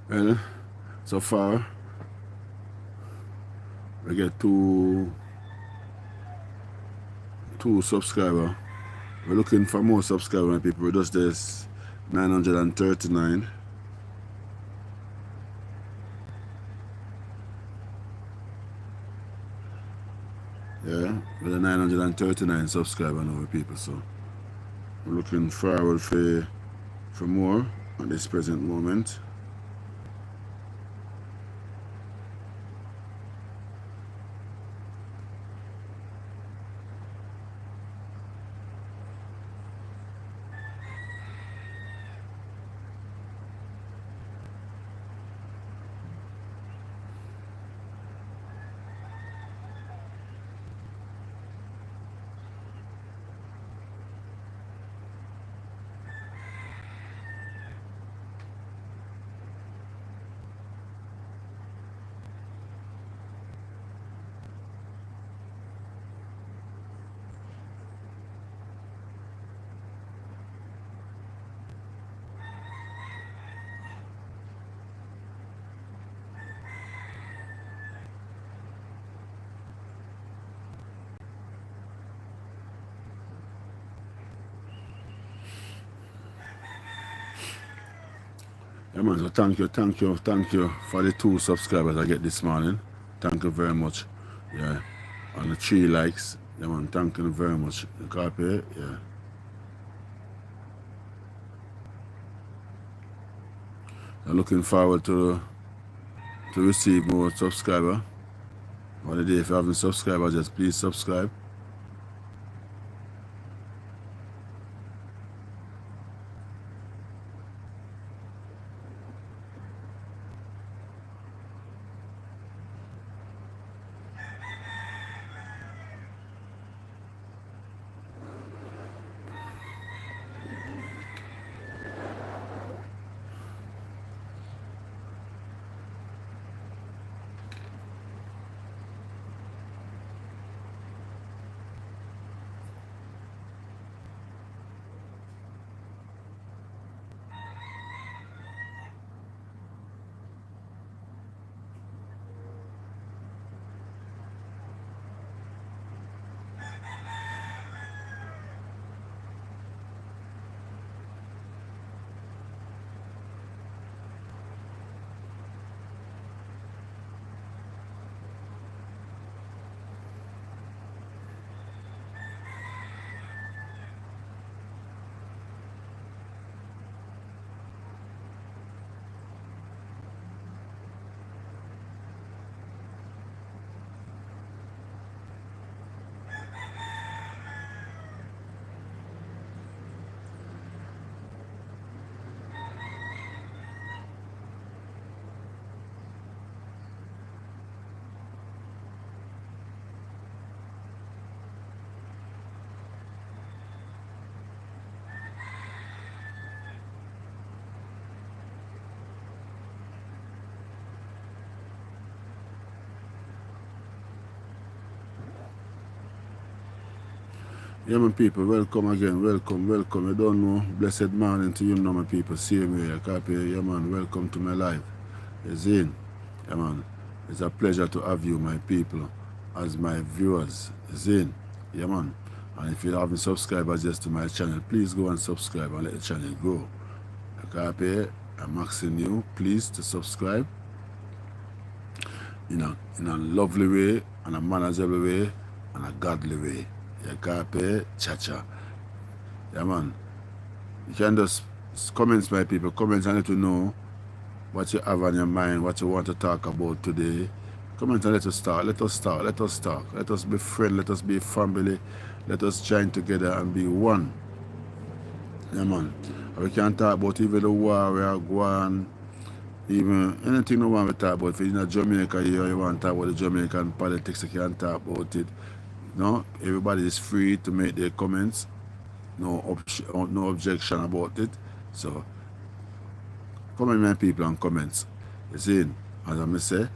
Well, so far, we get two subscribers. We're looking for more subscribers, people. We're just this 939. Yeah, with a 939 subscribers now, people. So we're looking forward for more at this present moment. Yeah, man, so thank you for the 2 subscribers I get this morning. Thank you very much. Yeah. And the 3 likes. Yeah, man, thank you very much. You copy? Yeah. I'm looking forward to receive more subscribers. For the day, if you haven't subscribed, just please subscribe. Yeah, my people, welcome again. Welcome. You don't know. Blessed morning to you, my people. Same way. I copy. Yeah, man. Welcome to my life. You see? Yeah, man. It's a pleasure to have you, my people, as my viewers. You see? Yeah, man. And if you haven't subscribed just to my channel, please go and subscribe and let the channel grow. I copy. I'm asking you, please, to subscribe in a lovely way, and a manageable way, and a godly way. You copy? Cha-cha. Yeah, man. You can just comments, my people. Comments and let you know what you have on your mind, what you want to talk about today. Comment and let us start. Let us talk. Let us be friends. Let us be family. Let us join together and be one. Yeah, man. We can talk about even the war we are going, even anything you want to talk about. If you're in Jamaica here, you want to talk about the Jamaican politics, you can talk about it. No, everybody is free to make their comments. No objection about it. So comment, my people, and comments. You see, as I say,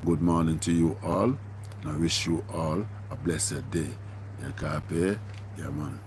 good morning to you all, and I wish you all a blessed day. You copy? Yeah, man.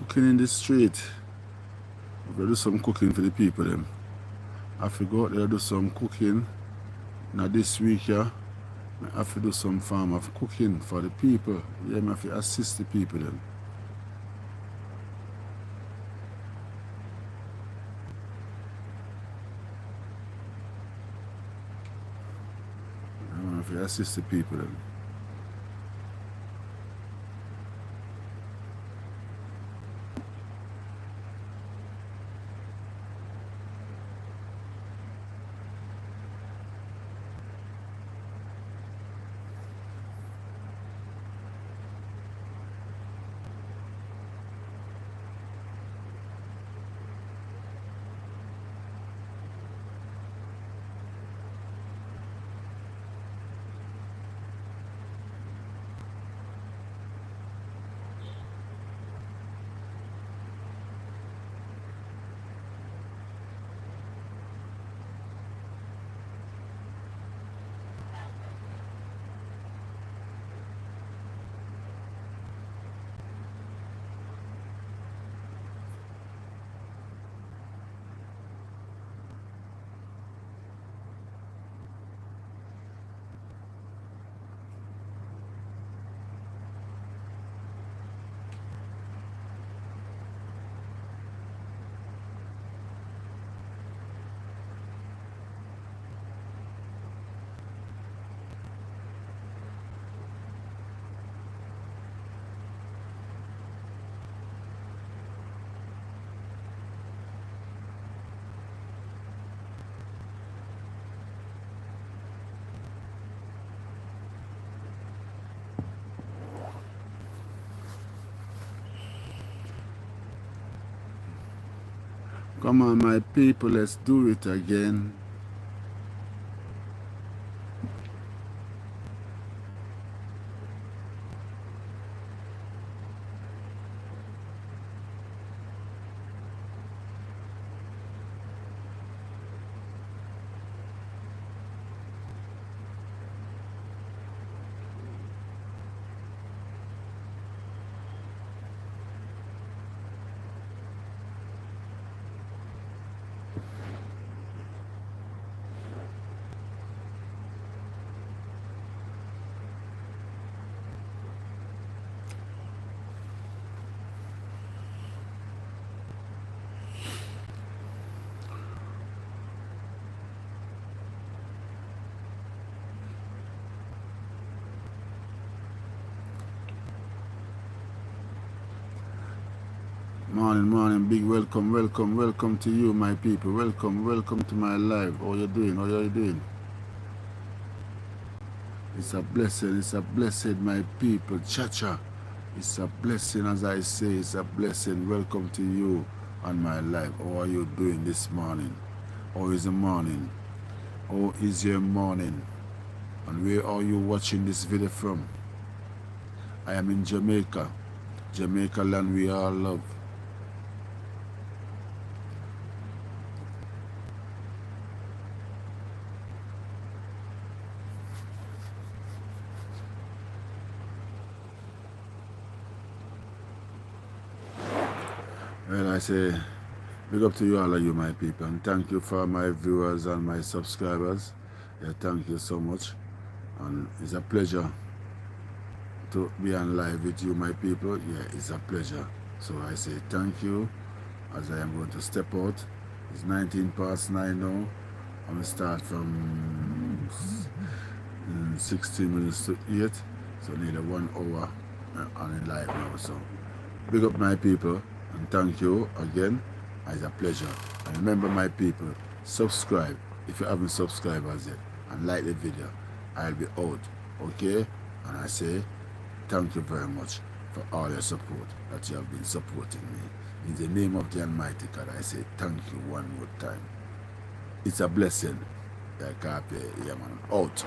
cooking in the street. We're gonna do some cooking for the people them. I have to go out there do some cooking. Now this week, yeah, I have to do some form of cooking for the people. Yeah, I have to assist the people then. I have to assist the people then. Come on, my people, let's do it again. Morning, big welcome to you, my people. Welcome to my live. How you doing? How you doing? It's a blessing, my people. Cha-cha. It's a blessing, as I say, it's a blessing. Welcome to you on my live. How are you doing this morning? How is the morning? How is your morning? And where are you watching this video from? I am in Jamaica. Jamaica land we all love. Well, I say, big up to you, all of you, my people, and thank you for my viewers and my subscribers. Yeah, thank you so much, and it's a pleasure to be on live with you, my people. Yeah, it's a pleasure. So I say thank you, as I am going to step out. It's 19 past 9 now. I'm going to start from 16 minutes to 8, so nearly 1 hour on live now. So big up, my people, and thank you again. It's a pleasure. And remember, my people, subscribe if you haven't subscribed as yet, and like the video. I'll be out, okay? And I say thank you very much for all your support that you have been supporting me. In the name of the Almighty God, I say thank you one more time. It's a blessing. Yeah, man. Out.